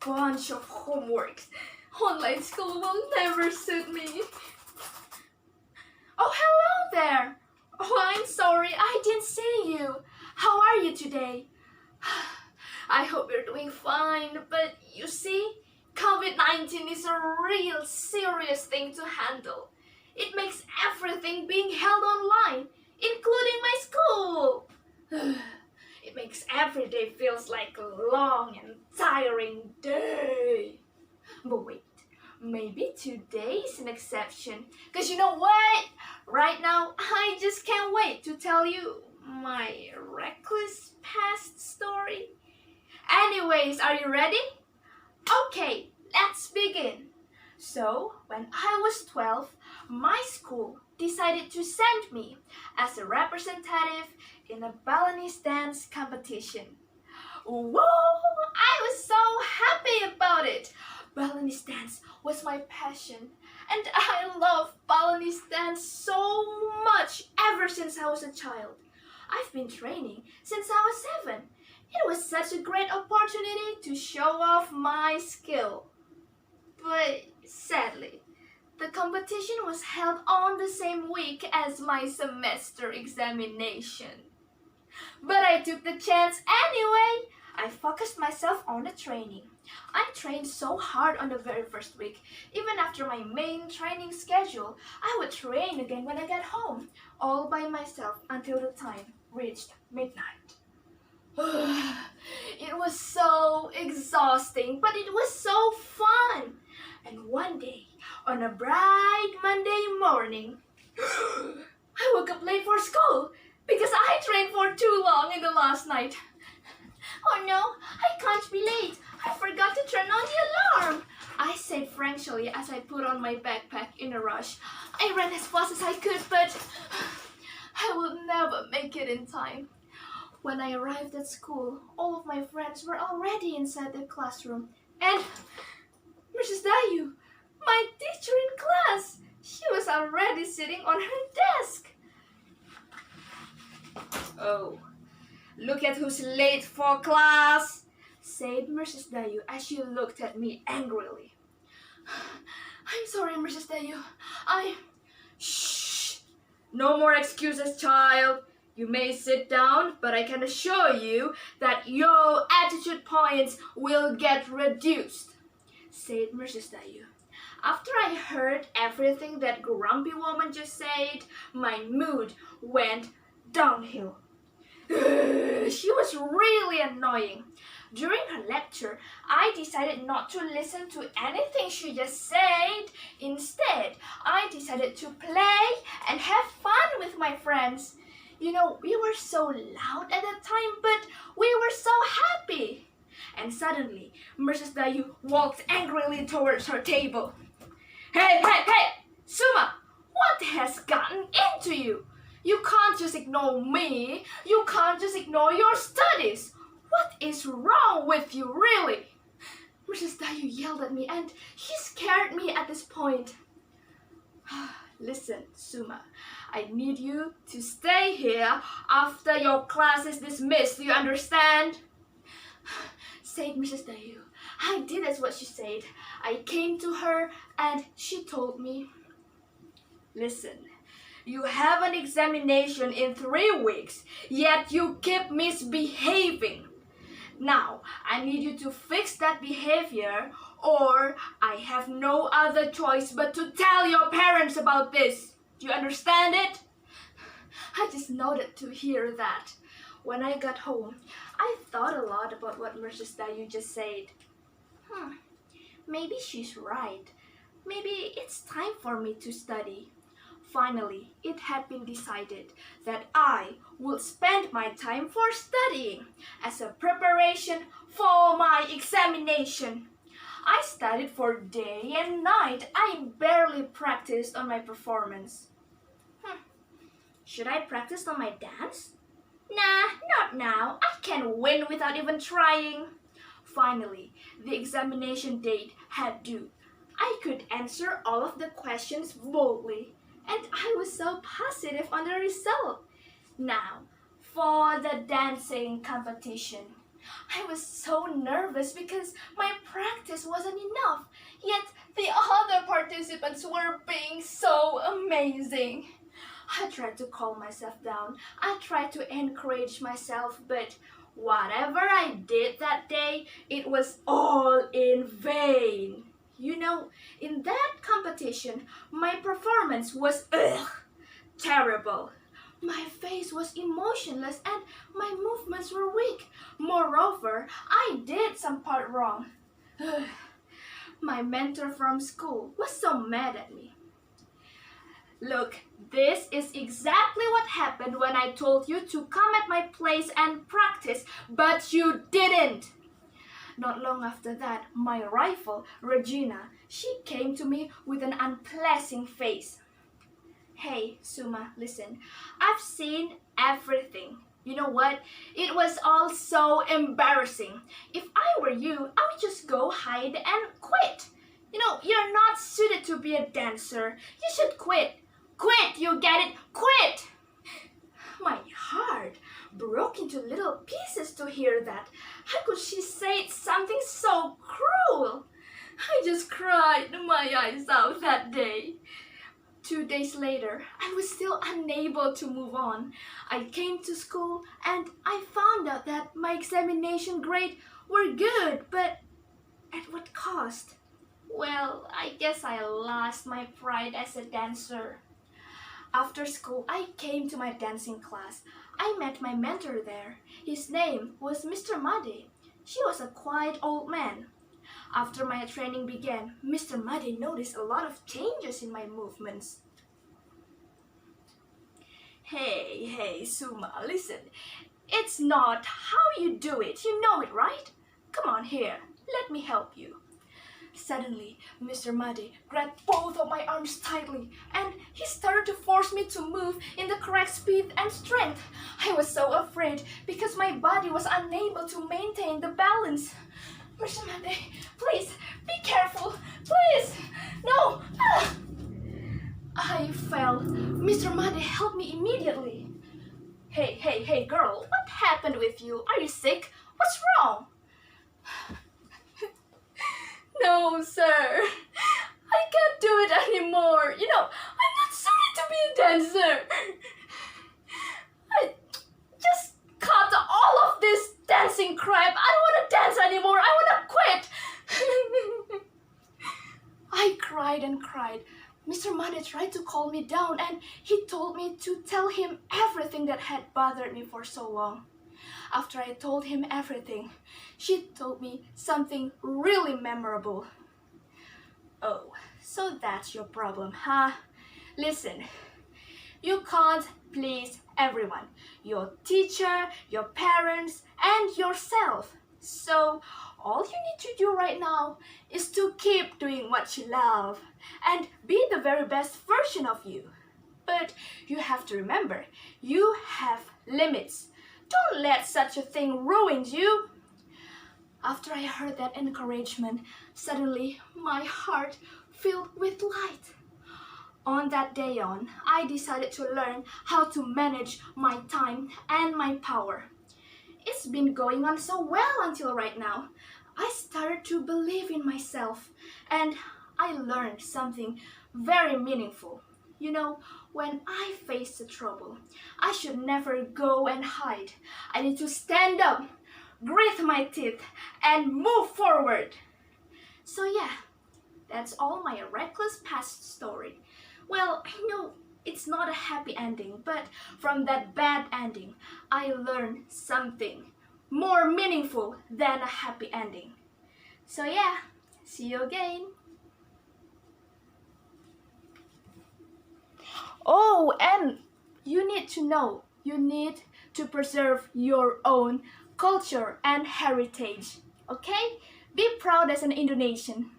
bunch of homeworks. Online school will never suit me. Oh, hello there. Oh, I'm sorry, I didn't see you. How are you today? I hope you're doing fine, but you see, COVID-19 is a real serious thing to handle. It makes everything being held online, including my school. It makes every day feels like a long and tiring day. But wait, maybe today is an exception. Cause you know what? Right now, I just can't wait to tell you my reckless past story. Anyways, are you ready? Okay, let's begin. So, when I was 12, my school decided to send me as a representative in a Balinese dance competition. Whoa! I was so happy about it. Balinese dance was my passion, and I love Balinese dance so much ever since I was a child. I've been training since I was 7. It was such a great opportunity to show off my skill. But sadly, the competition was held on the same week as my semester examination. But I took the chance anyway. I focused myself on the training. I trained so hard on the very first week. Even after my main training schedule, I would train again when I got home, all by myself until the time reached midnight. It was so exhausting, but it was so fun. And one day, on a bright Monday morning, I woke up late for school because I trained for too long in the last night. Oh no, I can't be late. I forgot to turn on the alarm, I said frankly as I put on my backpack in a rush. I ran as fast as I could, but I would never make it in time. When I arrived at school, all of my friends were already inside the classroom. And Mrs. Dayu, my teacher in class, she was already sitting on her desk. Oh, look at who's late for class, said Mrs. Dayu as she looked at me angrily. I'm sorry, Mrs. Dayu. Shh! No more excuses, child. You may sit down, but I can assure you that your attitude points will get reduced, said Mrs. Dayu. After I heard everything that grumpy woman just said, my mood went downhill. She was really annoying. During her lecture, I decided not to listen to anything she just said. Instead, I decided to play and have fun with my friends. You know, we were so loud at that time, but we were so happy. And suddenly, Mrs. Dayu walked angrily towards her table. Hey, Suma, what has gotten into you? You can't just ignore me. You can't just ignore your studies. What is wrong with you, really? Mrs. Dayu yelled at me, and she scared me at this point. Listen, Suma, I need you to stay here after your class is dismissed. Do you understand? Said Mrs. Dayu. I did as what she said. I came to her and she told me, listen, you have an examination in 3 weeks, yet you keep misbehaving. Now, I need you to fix that behavior, or I have no other choice but to tell your parents about this. Do you understand it? I just nodded to hear that. When I got home, I thought a lot about what Mrs. Dayu just said. Maybe she's right. Maybe it's time for me to study. Finally, it had been decided that I would spend my time for studying as a preparation for my examination. I studied for day and night. I barely practiced on my performance. Should I practice on my dance? Nah, not now. I can win without even trying. Finally, the examination date had due. I could answer all of the questions boldly, and I was so positive on the result. Now, for the dancing competition. I was so nervous because my practice wasn't enough, yet the other participants were being so amazing. I tried to calm myself down. I tried to encourage myself, but whatever I did that day, it was all in vain. You know, in that competition, my performance was terrible. My face was emotionless and my movements were weak. Moreover, I did some part wrong. My mentor from school was so mad at me. Look, this is exactly what happened when I told you to come at my place and practice, but you didn't. Not long after that, my rival, Regina, she came to me with an unpleasant face. Hey, Suma, listen, I've seen everything. You know what? It was all so embarrassing. If I were you, I would just go hide and quit. You know, you're not suited to be a dancer. You should quit. Quit, you get it? Quit! My heart broke into little pieces to hear that. How could she say something so cruel? I just cried my eyes out that day. 2 days later, I was still unable to move on. I came to school and I found out that my examination grades were good, but at what cost? Well, I guess I lost my pride as a dancer. After school, I came to my dancing class. I met my mentor there. His name was Mr. Muddy. She was a quiet old man. After my training began, Mr. Muddy noticed a lot of changes in my movements. Hey, Suma, listen. It's not how you do it. You know it, right? Come on here. Let me help you. Suddenly, Mr. Muddy grabbed both of my arms tightly and he started to force me to move in the correct speed and strength. I was so afraid because my body was unable to maintain the balance. Mr. Muddy, please, be careful, please. No! I fell. Mr. Muddy helped me immediately. Hey, girl, what happened with you? Are you sick? What's wrong? No, sir. I can't do it anymore. You know, I'm not suited to be a dancer. I just cut all of this dancing crap. I don't want to dance anymore. I want to quit. I cried and cried. Mr. Muddy tried to calm me down and he told me to tell him everything that had bothered me for so long. After I told him everything, she told me something really memorable. Oh, so that's your problem, huh? Listen, you can't please everyone. Your teacher, your parents, and yourself. So all you need to do right now is to keep doing what you love and be the very best version of you. But you have to remember, you have limits. Don't let such a thing ruin you. After I heard that encouragement, suddenly my heart filled with light. On that day on, I decided to learn how to manage my time and my power. It's been going on so well until right now. I started to believe in myself and I learned something very meaningful. You know, when I face a trouble, I should never go and hide. I need to stand up, grit my teeth, and move forward. So yeah, that's all my reckless past story. Well, I know it's not a happy ending, but from that bad ending, I learned something more meaningful than a happy ending. So yeah, see you again. Oh, and you need to know, you need to preserve your own culture and heritage, okay? Be proud as an Indonesian.